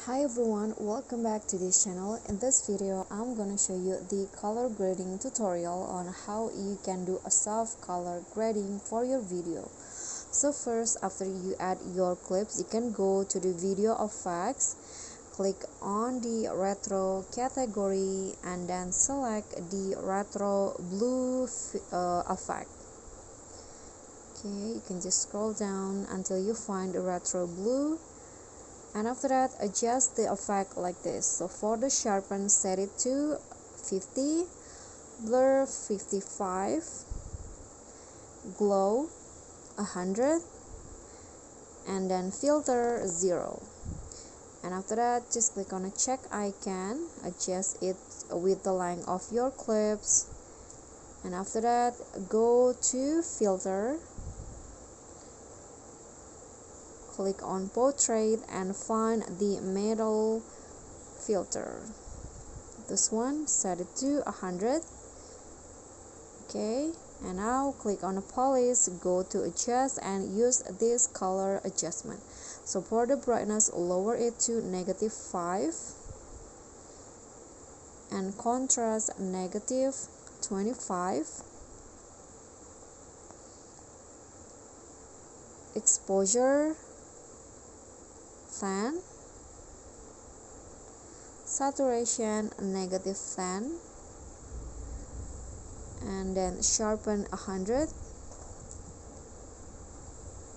Hi everyone, welcome back to this channel. In this video, I'm gonna show you the color grading tutorial on how you can do a soft color grading for your video. So first, after you add your clips, you can go to the video effects, click on the retro category, and then select the retro blue effect. Okay, you can just scroll down until you find the retro blue. And after that, adjust the effect like this. So for the sharpen, set it to 50, blur 55, glow 100, and then filter 0. And after that, just click on a check icon, adjust it with the length of your clips. And after that, go to filter, click on portrait and find the middle filter. This one, set it to 100. Okay, and now click on the polish, go to adjust and use this color adjustment. So for the brightness, lower it to -5 and contrast -25, exposure 10, saturation -10, and then sharpen 100.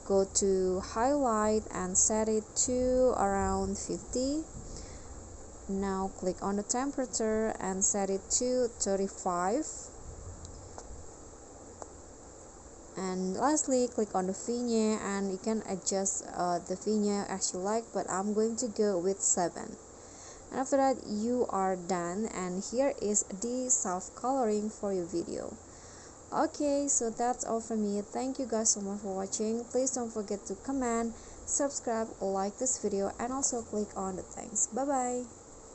Go to highlight and set it to around 50. Now click on the temperature and set it to 35. And lastly, click on the vignette and you can adjust the vignette as you like, but I'm going to go with 7. And after that, you are done, and here is the soft coloring for your video. Okay, so that's all from me. Thank you guys so much for watching. Please don't forget to comment, subscribe, like this video, and also click on the thanks. Bye bye.